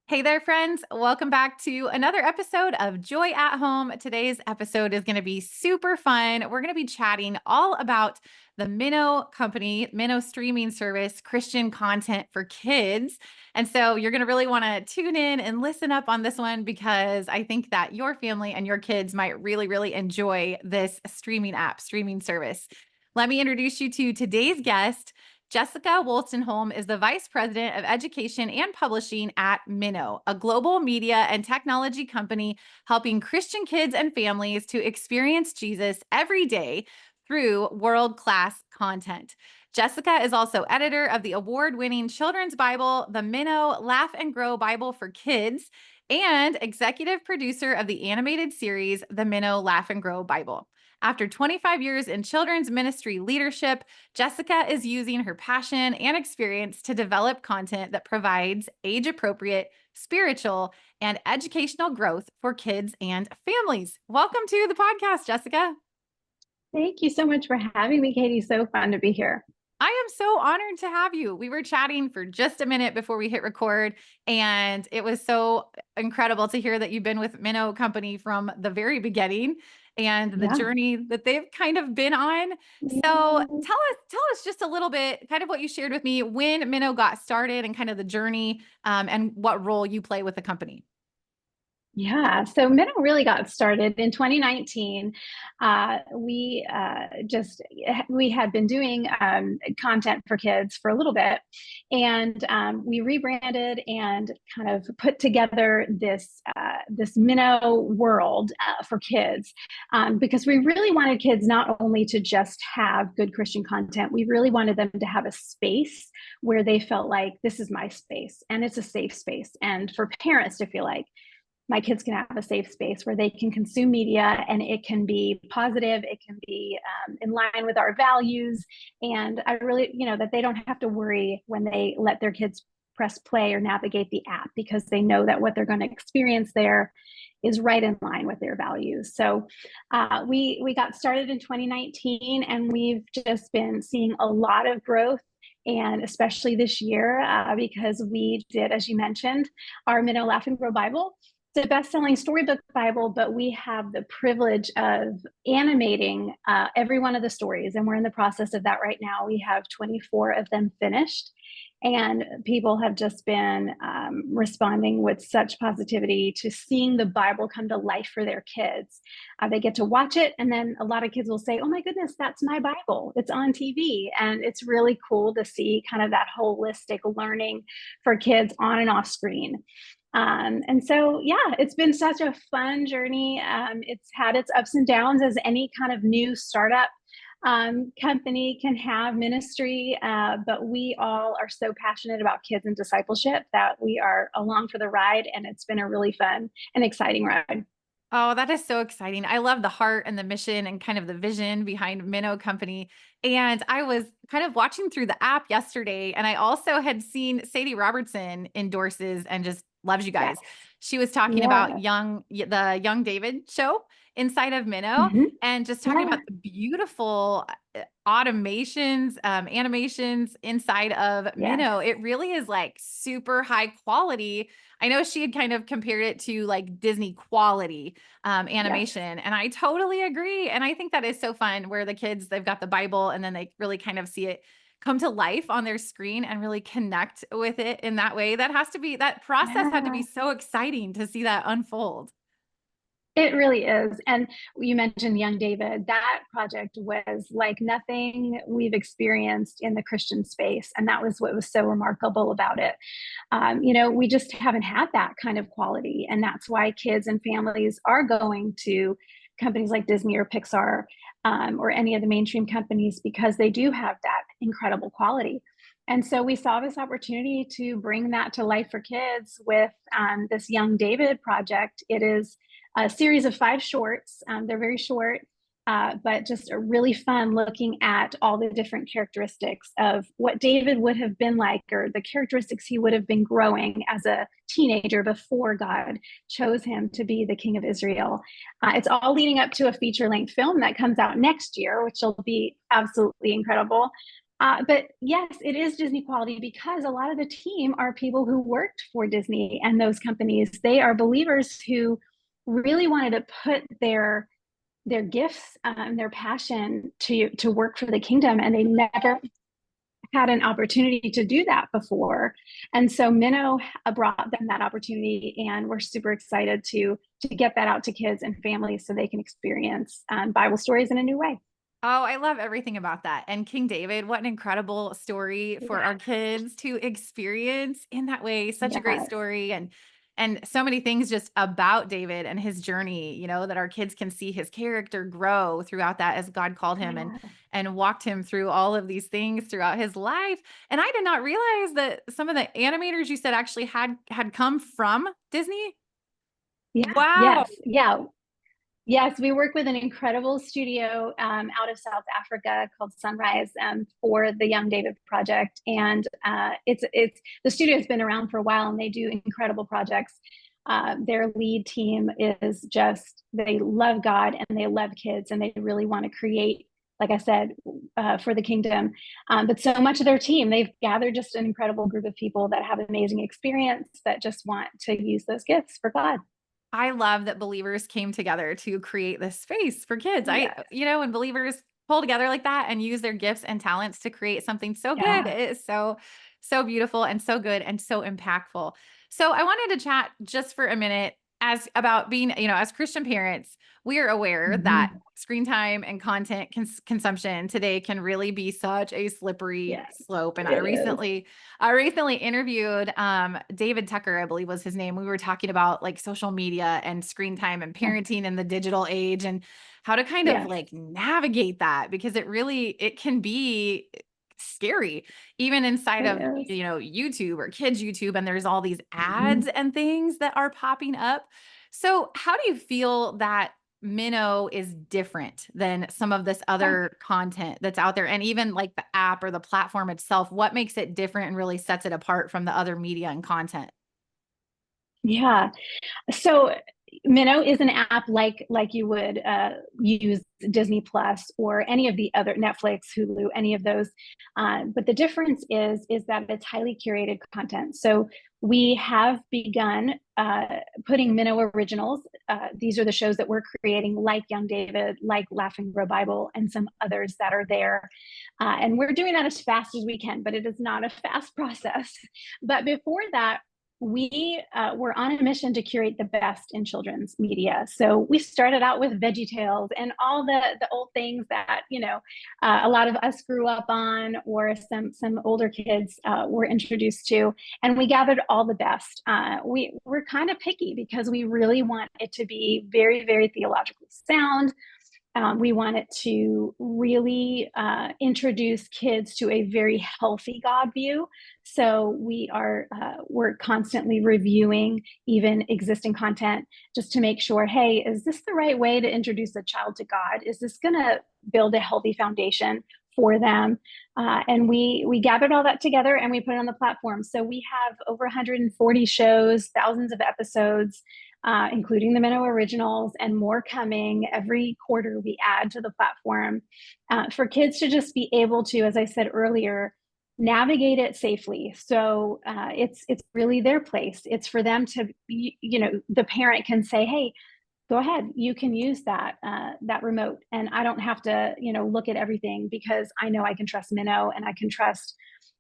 Hey there, friends. Welcome back to another episode of Joy at Home. Today's episode is going to be super fun. We're going to be chatting all about the Minno company, Minno streaming service, Christian content for kids. And so you're going to really want to tune in and listen up on this one because I think that your family and your kids might really enjoy this streaming app, streaming service. Let me introduce you to today's guest. Jessica Wolstenholm is the Vice President of Education and Publishing at Minno, a global media and technology company helping Christian kids and families to experience Jesus every day through world-class content. Jessica is also editor of the award-winning children's Bible, the Minno Laugh and Grow Bible for Kids, and executive producer of the animated series, the Minno Laugh and Grow Bible. After 25 years in children's ministry leadership, Jessica is using her passion and experience to develop content that provides age appropriate, spiritual, and educational growth for kids and families. Welcome to the podcast, Jessica. Thank you so much for having me, Katie. So fun to be here. I am so honored to have you. We were chatting for just a minute before we hit record, and it was so incredible to hear that you've been with Minno Company from the very beginning and the Yeah. journey that they've kind of been on. So Yeah. tell us just a little bit, kind of what you shared with me when Minno got started and kind of the journey, and what role you play with the company. Yeah, so Minno really got started in 2019. We had been doing content for kids for a little bit, and we rebranded and kind of put together this Minno world for kids because we really wanted kids not only to just have good Christian content, we really wanted them to have a space where they felt like this is my space and it's a safe space, and for parents to feel like my kids can have a safe space where they can consume media and it can be positive, it can be in line with our values. And I really, that they don't have to worry when they let their kids press play or navigate the app because they know that what they're going to experience there is right in line with their values. So we got started in 2019 and we've just been seeing a lot of growth, and especially this year because we did, as you mentioned, our Minno Laugh and Grow Bible. It's a best-selling storybook Bible, but we have the privilege of animating every one of the stories, and we're in the process of that right now. We have 24 of them finished, and people have just been responding with such positivity to seeing the Bible come to life for their kids. They get to watch it, and then a lot of kids will say, "Oh my goodness, that's my Bible. It's on TV," and it's really cool to see kind of that holistic learning for kids on and off screen. And so, yeah, it's been such a fun journey. It's had its ups and downs as any kind of new startup company can have ministry, but we all are so passionate about kids and discipleship that we are along for the ride, and it's been a really fun and exciting ride. Oh, that is so exciting. I love the heart and the mission and kind of the vision behind Minno Company. And I was kind of watching through the app yesterday, and I also had seen Sadie Robertson endorses and just loves you Yes. guys. She was talking about Yeah. the Young David show inside of Minno Hmm. and just talking Yeah. about the beautiful automations, animations inside of Yes. Minno. It really is like super high quality. I know she had kind of compared it to like Disney quality Yes. animation. And I totally agree. And I think that is so fun where the kids, they've got the Bible and then they really kind of see it come to life on their screen and really connect with it in that way. That process had to be Yeah. so exciting to see that unfold. It really is. And you mentioned Young David. That project was like nothing we've experienced in the Christian space. And that was what was so remarkable about it. We just haven't had that kind of quality. And that's why kids and families are going to companies like Disney or Pixar or any of the mainstream companies because they do have that incredible quality. And so we saw this opportunity to bring that to life for kids with this Young David project. It is a series of 5 shorts. They're very short, but just a really fun looking at all the different characteristics of what David would have been like, or the characteristics he would have been growing as a teenager before God chose him to be the king of Israel. It's all leading up to a feature length film that comes out next year, which will be absolutely incredible. But yes, it is Disney quality because a lot of the team are people who worked for Disney and those companies. They are believers who really wanted to put their gifts, their passion to work for the kingdom, and they never had an opportunity to do that before. And so Minno brought them that opportunity, and we're super excited to get that out to kids and families so they can experience Bible stories in a new way. Oh, I love everything about that. And King David, what an incredible story for Yeah, our kids to experience in that way. Such a great yes, story and so many things just about David and his journey, that our kids can see his character grow throughout that as God called him yeah, and walked him through all of these things throughout his life. And I did not realize that some of the animators you said actually had come from Disney. yeah, Wow. yes, yeah. Yes, we work with an incredible studio out of South Africa called Sunrise for the Young David Project, and it's the studio's been around for a while, and they do incredible projects. Their lead team is just they love God and they love kids, and they really want to create, like I said, for the kingdom. But so much of their team, they've gathered just an incredible group of people that have amazing experience that just want to use those gifts for God. I love that believers came together to create this space for kids. Yes, When believers pull together like that and use their gifts and talents to create something so good, yeah. it is so beautiful and so good and so impactful. So I wanted to chat just for a minute as about being, as Christian parents, we are aware that Mm-hmm. screen time and content consumption today can really be such a slippery Yes, slope. And I it is. recently I recently interviewed David Tucker, I believe was his name. We were talking about like social media and screen time and Yeah. parenting in the digital age and how to kind of Yes, like navigate that because it can be scary even inside it of is. YouTube or kids YouTube, and there's all these ads Mhm. and things that are popping up. So how do you feel that Minnow is different than some of this Yeah. other content that's out there? And even like the app or the platform itself, what makes it different and really sets it apart from the other media and content? Yeah. So Minnow is an app like you would use Disney Plus or any of the other Netflix, Hulu, any of those. But the difference is that it's highly curated content. So we have begun putting Minnow originals. These are the shows that we're creating, like Young David, like Laugh and Grow Bible, and some others that are there. And we're doing that as fast as we can, but it is not a fast process. But before that, we were on a mission to curate the best in children's media. So we started out with Veggie Tales and all the old things that a lot of us grew up on, or some older kids were introduced to, and we gathered all the best. We're kind of picky because we really want it to be very, very theologically sound. We wanted to really introduce kids to a very healthy God view. So we're constantly reviewing even existing content just to make sure, hey, is this the right way to introduce a child to God? Is this going to build a healthy foundation for them? And we gathered all that together and we put it on the platform. So we have over 140 shows, thousands of episodes, including the Minnow originals, and more coming every quarter. We add to the platform for kids to just be able to, as I said earlier, navigate it safely. So it's really their place. It's for them to, the parent can say, "Hey, go ahead, you can use that remote, and I don't have to, look at everything because I know I can trust Minnow and I can trust."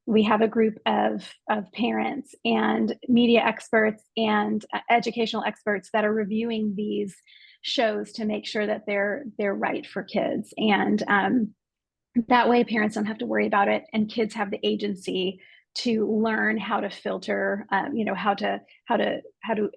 We have a group of parents and media experts and educational experts that are reviewing these shows to make sure that they're right for kids, and that way parents don't have to worry about it, and kids have the agency to learn how to filter, how to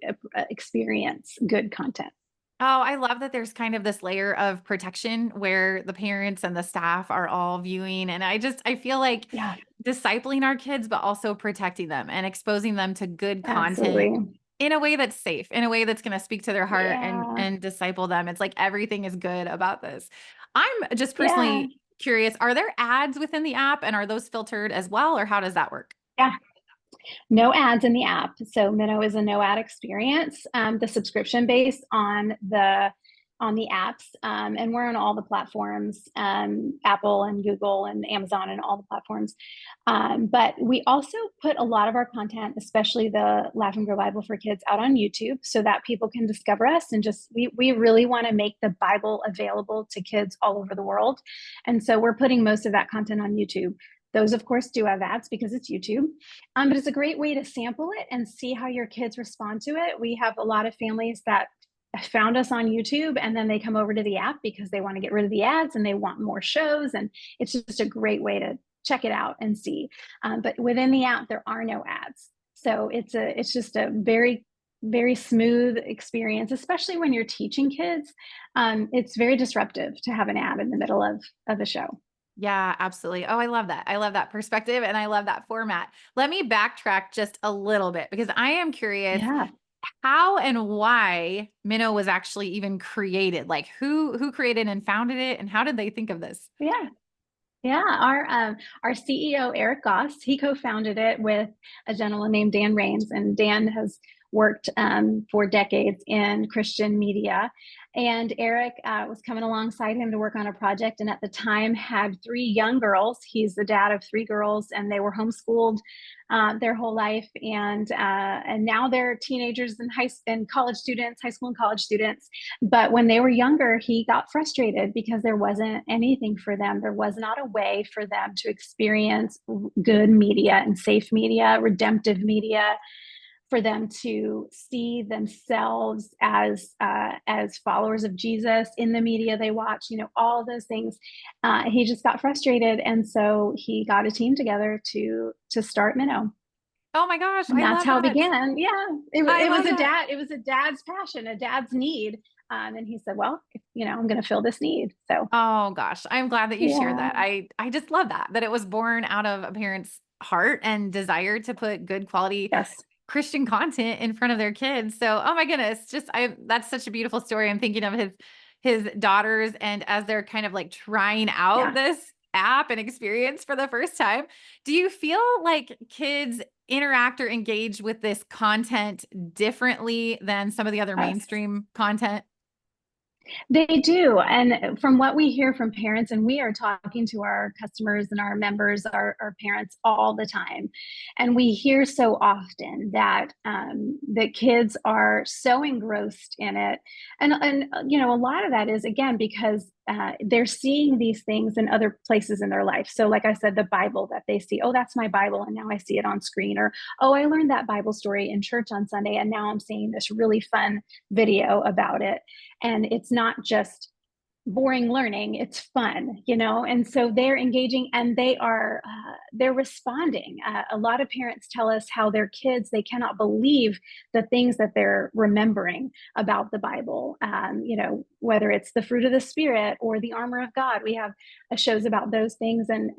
experience good content. Oh, I love that there's kind of this layer of protection where the parents and the staff are all viewing. And I feel like Yeah, discipling our kids, but also protecting them and exposing them to good content absolutely. in a way that's safe, in a way that's going to speak to their heart Yeah, and disciple them. It's like everything is good about this. I'm just yeah, personally curious, are there ads within the app and are those filtered as well, or how does that work? yeah. No ads in the app. So Minnow is a no ad experience. The subscription base on on the apps, and we're on all the platforms, Apple and Google and Amazon and all the platforms. But we also put a lot of our content, especially the Laugh and Grow Bible for Kids, out on YouTube so that people can discover us. And just, we really want to make the Bible available to kids all over the world. And so we're putting most of that content on YouTube. Those, of course, do have ads because it's YouTube, but it's a great way to sample it and see how your kids respond to it. We have a lot of families that found us on YouTube and then they come over to the app because they want to get rid of the ads and they want more shows. And it's just a great way to check it out and see. But within the app, there are no ads. So it's just a very, very smooth experience, especially when you're teaching kids. It's very disruptive to have an ad in the middle of a show. Yeah, absolutely. Oh, I love that. I love that perspective and I love that format. Let me backtrack just a little bit because I am curious Yeah. how and why Minno was actually even created. Like who created and founded it and how did they think of this? Yeah. Yeah, our CEO Eric Goss, he co-founded it with a gentleman named Dan Rains, and Dan has worked for decades in Christian media. And Eric was coming alongside him to work on a project, and at the time had three young girls. He's the dad of three girls, and they were homeschooled their whole life, and now they're teenagers and college students, high school and college students. But when they were younger, he got frustrated because there wasn't anything for them. There was not a way for them to experience good media and safe media, redemptive media, for them to see themselves as followers of Jesus in the media they watch. All those things. He just got frustrated, and so he got a team together to start Minno. Oh my gosh, And I that's love how it that. began. Yeah, I it was love a that. dad. It was a dad's passion, a dad's need. And he said, "Well, I'm going to fill this need." So Oh gosh, I'm glad that you shared yeah, that. I just love that it was born out of a parent's heart and desire to put good quality yes, Christian content in front of their kids. So, oh my goodness, just that's such a beautiful story. I'm thinking of his daughters and as they're kind of like trying out yeah, this app and experience for the first time. Do you feel like kids interact or engage with this content differently than some of the other yes. mainstream content? They do. And from what we hear from parents, and we are talking to our customers and our members, our parents all the time. And we hear so often that that kids are so engrossed in it. And a lot of that is, again, because they're seeing these things in other places in their life. So like I said, the Bible that they see, oh, that's my Bible. And now I see it on screen. Or, oh, I learned that Bible story in church on Sunday. And now I'm seeing this really fun video about it. And it's not just boring learning, it's fun, and so they're engaging and they're responding. A lot of parents tell us how their kids, they cannot believe the things that they're remembering about the Bible. Whether it's the fruit of the Spirit or the armor of God, we have shows about those things, and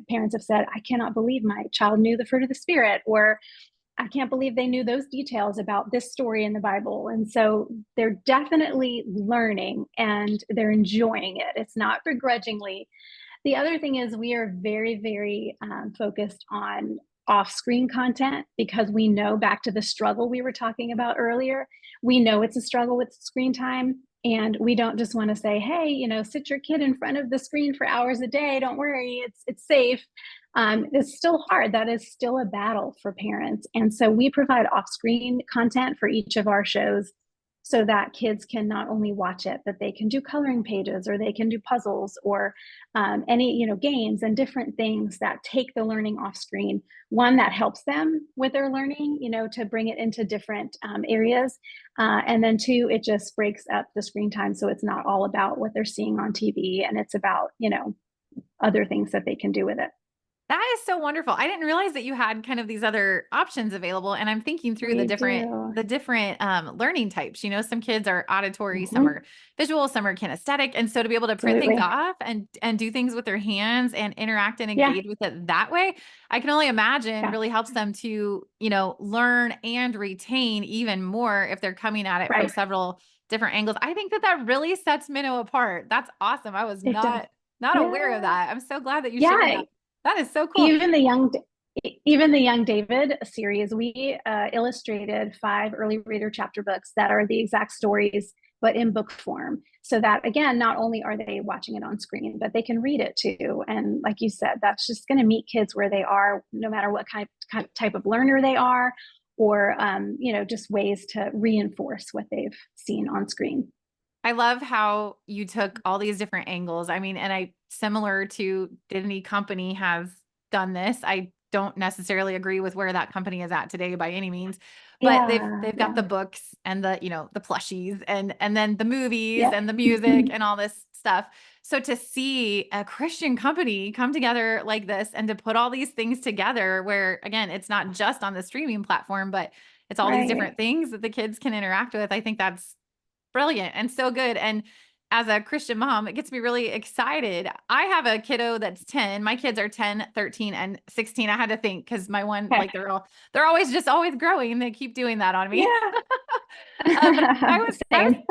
parents have said, I cannot believe my child knew the fruit of the Spirit, or I can't believe they knew those details about this story in the Bible. And so they're definitely learning and they're enjoying it. It's not begrudgingly. The other thing is, we are very, very focused on off screen content because we know, back to the struggle we were talking about earlier, we know it's a struggle with screen time. And we don't just want to say, hey, sit your kid in front of the screen for hours a day. Don't worry, it's safe. It's still hard. That is still a battle for parents. And so we provide off-screen content for each of our shows so that kids can not only watch it, but they can do coloring pages, or they can do puzzles, or any games and different things that take the learning off screen. One, that helps them with their learning, to bring it into different areas. And then two, it just breaks up the screen time. So it's not all about what they're seeing on TV, and it's about, other things that they can do with it. That is so wonderful. I didn't realize that you had kind of these other options available. And I'm thinking through the We different do. the different learning types. Some kids are auditory, some Mhm. are visual, some are kinesthetic. And so to be able to print things Absolutely. off and do things with their hands and interact and Yeah. engage with it that way, I can only imagine Yeah. really helps them to, learn and retain even more if they're coming at it from Right. several different angles. I think that really sets Minnow apart. That's awesome. I was It does. not aware of Yeah. that. I'm so glad that you shared Yeah. that. That is so cool. Even the young even the Young David series, we illustrated 5 early reader chapter books that are the exact stories but in book form. So that, again, not only are they watching it on screen, but they can read it too. And like you said, that's just going to meet kids where they are, no matter what type of learner they are, or, just ways to reinforce what they've seen on screen. I love how you took all these different angles. I mean, and similar to Disney company has done this. I don't necessarily agree with where that company is at today by any means, but Yeah, they've got yeah, the books and the plushies and then the movies yeah. and the music and all this stuff. So to see a Christian company come together like this and to put all these things together where again, it's not just on the streaming platform, but it's all these Right. different things that the kids can interact with. I think that's brilliant and so good. And as a Christian mom, it gets me really excited. I have a kiddo that's 10. My kids are 10, 13, and 16. I had to think because my one, Okay. like they're always just always growing. They keep doing that on me. Yeah. But I was Same.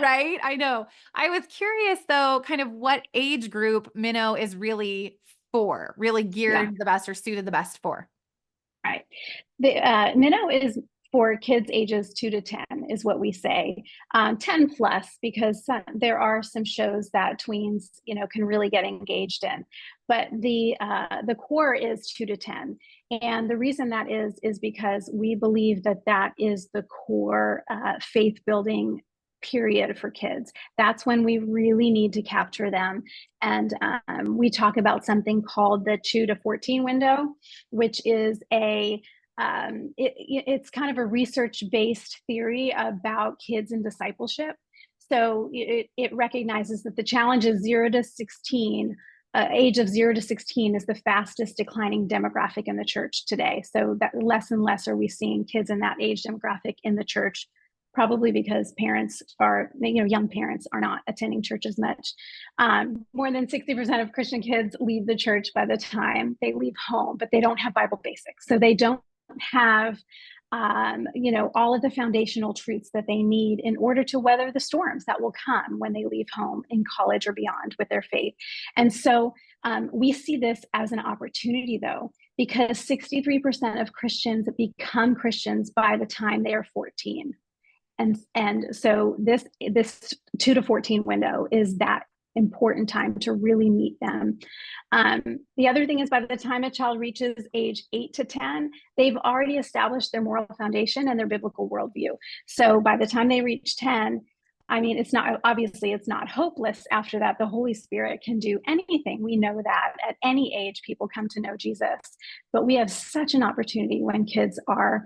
right. I know. I was curious though, kind of what age group Minnow is really for, really Yeah. geared the best or suited the best for. Right. The Minnow is for kids ages 2 to 10, is what we say. 10 plus, because there are some shows that tweens, can really get engaged in. But the core is 2 to 10, and the reason that is because we believe that is the core faith building period for kids. That's when we really need to capture them. And we talk about something called the 2 to 14 window, which is it's kind of a research-based theory about kids and discipleship. So it recognizes that the challenge is 0 to 16. Age of 0 to 16 is the fastest declining demographic in the church today. So that less and less are we seeing kids in that age demographic in the church, probably because young parents are not attending church as much. More than 60% of Christian kids leave the church by the time they leave home, but they don't have Bible basics. So they don't have all of the foundational truths that they need in order to weather the storms that will come when they leave home in college or beyond with their faith. And so we see this as an opportunity, though, because 63% of Christians become Christians by the time they are 14. And so this 2 to 14 window is that important time to really meet them. The other thing is, by the time a child reaches age 8 to 10, they've already established their moral foundation and their biblical worldview. So by the time they reach 10, I mean, it's not hopeless after that. The Holy Spirit can do anything. We know that at any age, people come to know Jesus. But we have such an opportunity when kids are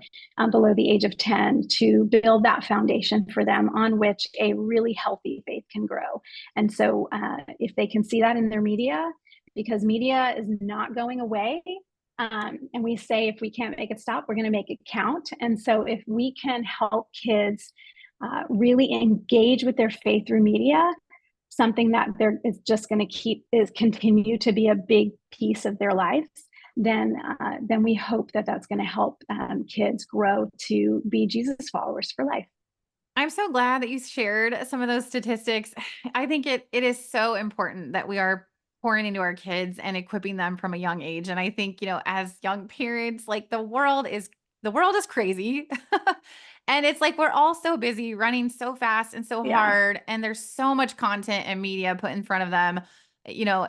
below the age of 10 to build that foundation for them on which a really healthy faith can grow. And so if they can see that in their media, because media is not going away. And we say, if we can't make it stop, we're going to make it count. And so if we can help kids really engage with their faith through media, something that is just going to continue to be a big piece of their lives, then we hope that that's going to help kids grow to be Jesus followers for life. I'm so glad that you shared some of those statistics. I think it is so important that we are pouring into our kids and equipping them from a young age. And I think, as young parents, like the world is crazy. And it's like we're all so busy running so fast and so Yeah, hard. And there's so much content and media put in front of them,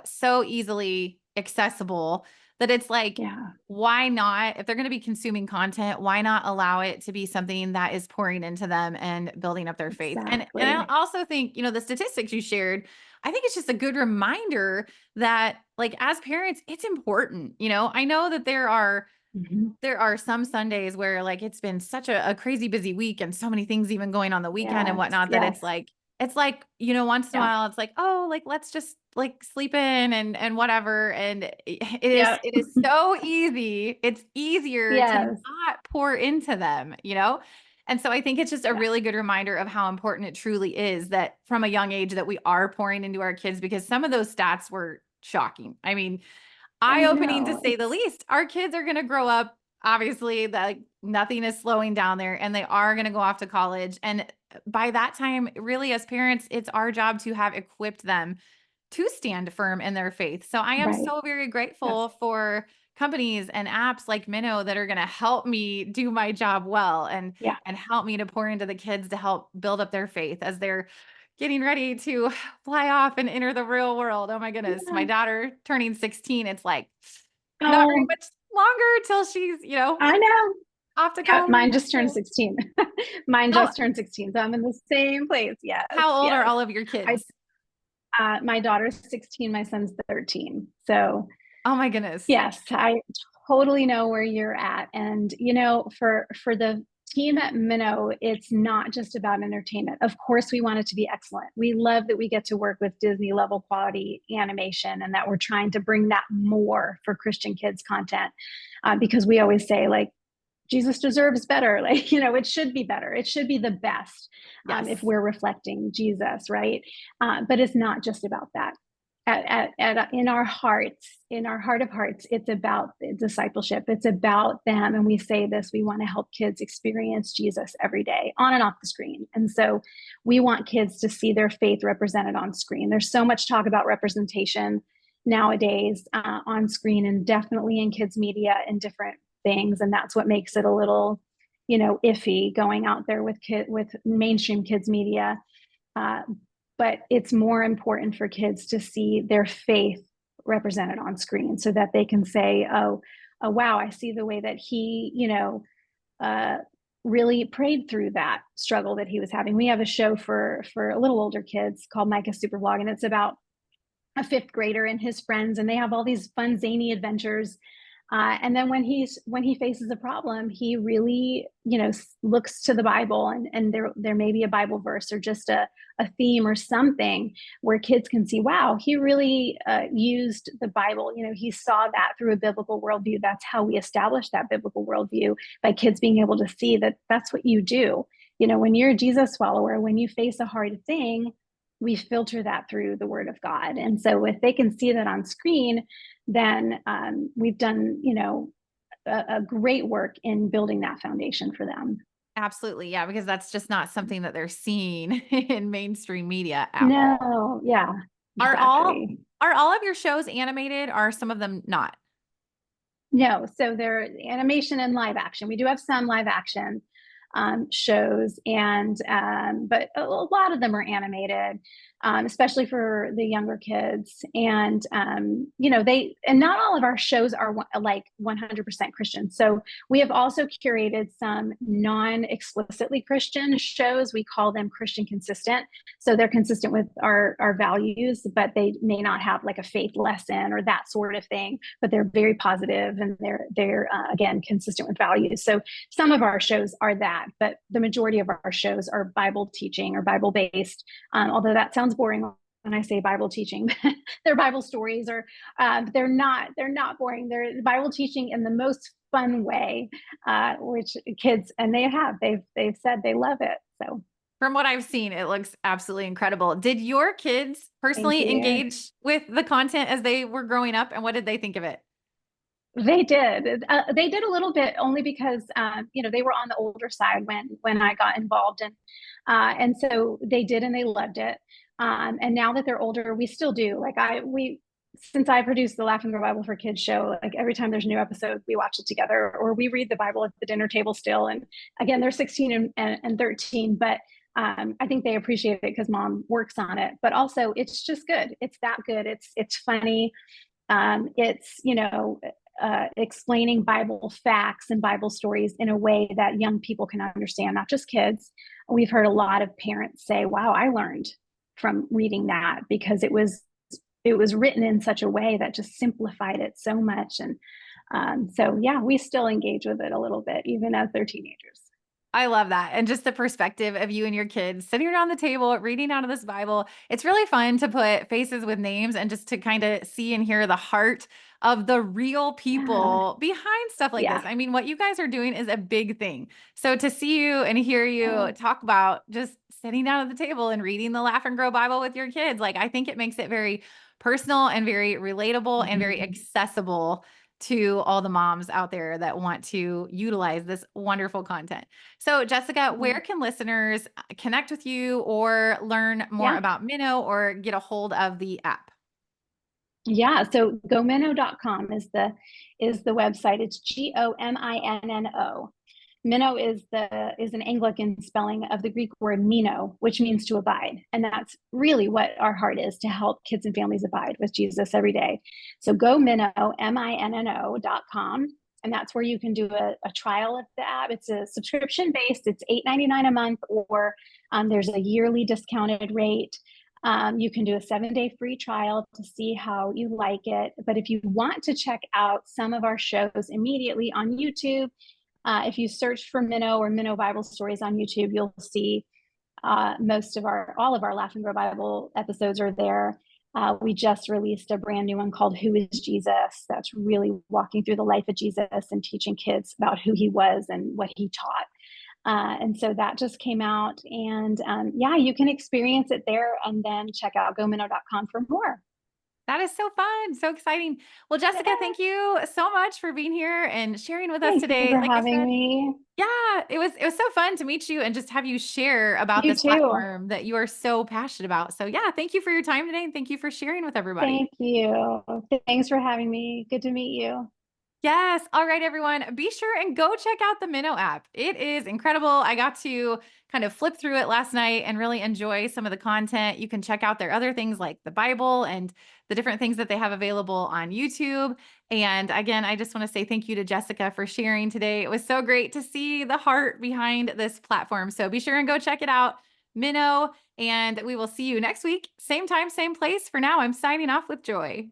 so easily accessible that it's like, yeah, why not, if they're going to be consuming content, why not allow it to be something that is pouring into them and building up their faith? And I exactly. also think, the statistics you shared, I think it's just a good reminder that like as parents, it's important. I know that Mhm. there are some Sundays where like it's been such a crazy busy week and so many things even going on the weekend and Yes, whatnot that yes, it's like, once in a yeah, while it's like, oh, like let's just like sleep in and whatever. And yeah, it is so easy. It's easier to yes, not pour into them. And so I think it's just a yeah, really good reminder of how important it truly is that from a young age that we are pouring into our kids because some of those stats were shocking. I mean, I eye-opening to know. say the least. Our kids are gonna grow up, obviously, like, nothing is slowing down there, and they are gonna go off to college, and by that time, really, as parents, it's our job to have equipped them to stand firm in their faith. So I am Right. so very Yeah. grateful for companies and apps like Minno that are going to help me do my job well Yeah. and help me to pour into the kids to help build up their faith as they're getting ready to fly off and enter the real world. Oh my goodness. My Yeah. daughter turning 16, it's like not very Oh, much longer till she's, I know. off to Yeah, mine college. just turned So 16. Mine how just turned 16. So I'm in the same place. Yes, how old are yes. all of your I kids? My daughter's 16, my son's 13. So Oh my goodness. yes, I totally know where you're at. And for the team at Minnow, it's not just about entertainment. Of course, we want it to be excellent. We love that we get to work with Disney level quality animation and that we're trying to bring that more for Christian kids content. Because we always say, like, Jesus deserves better. Like, it should be better. It should be the best, if Yes. we're reflecting Jesus, right? But it's not just about that. In our hearts, in our heart of hearts, it's about discipleship. It's about them. And we say this, we want to help kids experience Jesus every day on and off the screen. And so we want kids to see their faith represented on screen. There's so much talk about representation nowadays on screen and definitely in kids media and different things, and that's what makes it a little iffy going out there with mainstream kids media. uh, but it's more important for kids to see their faith represented on screen so that they can say, oh wow, I see the way that he uh, really prayed through that struggle that he was having. We have a show for a little older kids called Micah's Super Vlog, and it's about a fifth grader and his friends, and they have all these fun zany adventures. And then when he faces a problem, he really looks to the Bible, and there may be a Bible verse or just a theme or something where kids can see, wow, he really used the Bible. He saw that through a biblical worldview. That's how we establish that biblical worldview, by kids being able to see that that's what you do. When you're a Jesus follower, when you face a hard thing, we filter that through the Word of God. And so if they can see that on screen, then we've done, a great work in building that foundation for them. Absolutely. Yeah, because that's just not something that they're seeing in mainstream media at all. No, yeah, Are all exactly. are all of your shows animated? Are some of them not? No, so they're animation and live action. We do have some live action shows, and but a lot of them are animated, especially for the younger kids. And not all of our shows are like 100% Christian. So we have also curated some non-explicitly Christian shows. We call them Christian consistent. So they're consistent with our values, but they may not have like a faith lesson or that sort of thing. But they're very positive, and they're again consistent with values. So some of our shows are that, but the majority of our shows are Bible teaching or Bible based. Although that sounds boring when I say Bible teaching, they're Bible stories, or they're not boring. They're Bible teaching in the most fun way, which kids, and they've said they love it. So From what I've seen, it looks absolutely incredible. Did your kids thank personally you. engage with the content as they were growing up, and what did they think of it? They did. They did a little bit, only because they were on the older side when I got involved, and so they did, and they loved it. And now that they're older, we still do. Like we since I produced the Laugh and Grow Bible for Kids show, like every time there's a new episode, we watch it together, or we read the Bible at the dinner table still. And again, they're 16 and 13, but I think they appreciate it because mom works on it. But also, it's just good. It's that good. It's funny. It's explaining Bible facts and Bible stories in a way that young people can understand, not just kids. We've heard a lot of parents say, "Wow, I learned from reading that because it was written in such a way that just simplified it so much." And so, yeah, we still engage with it a little bit, even as they're teenagers. I love that. And just the perspective of you and your kids sitting around the table reading out of this Bible. It's really fun to put faces with names and just to kind of see and hear the heart of the real Yeah, people behind stuff like this. yeah. I mean, what you guys are doing is a big thing. So to see you and hear you Oh, talk about just sitting down at the table and reading the Laugh and Grow Bible with your kids, like I think it makes it very personal and very relatable and very mhm. accessible to all the moms out there that want to utilize this wonderful content. So, Jessica, where Mm. can listeners connect with you or learn more Yeah. about Minnow or get a hold of the app? Yeah, so gominno.com is the website. It's Gominno. Minnow is an Anglican spelling of the Greek word Mino, which means to abide. And that's really what our heart is, to help kids and families abide with Jesus every day. So go Minno, Minno.com. And that's where you can do a trial of the app. It's a subscription based, it's $8.99 a month, or there's a yearly discounted rate. You can do a 7-day free trial to see how you like it. But if you want to check out some of our shows immediately on YouTube, if you search for Minno or Minno Bible Stories on YouTube, you'll see all of our Laugh and Grow Bible episodes are there. We just released a brand new one called Who is Jesus? That's really walking through the life of Jesus and teaching kids about who he was and what he taught. And so that just came out. And yeah, you can experience it there and then check out gominno.com for more. That is so fun, so exciting. Well, Jessica, Yeah. thank you so much for being here and sharing with us Thank you today. for Like I having said, me. yeah, it was so fun to meet you and just have you share about You this too. platform that you are so passionate about. So yeah, thank you for your time today and thank you for sharing with everybody. Thank you. Thanks for having me. Good to meet you. Yes. All right, everyone. Be sure and go check out the Minnow app. It is incredible. I got to kind of flip through it last night and really enjoy some of the content. You can check out their other things like the Bible and the different things that they have available on YouTube. And again, I just want to say thank you to Jessica for sharing today. It was so great to see the heart behind this platform. So be sure and go check it out, Minnow. And we will see you next week. Same time, same place. For now, I'm signing off with joy.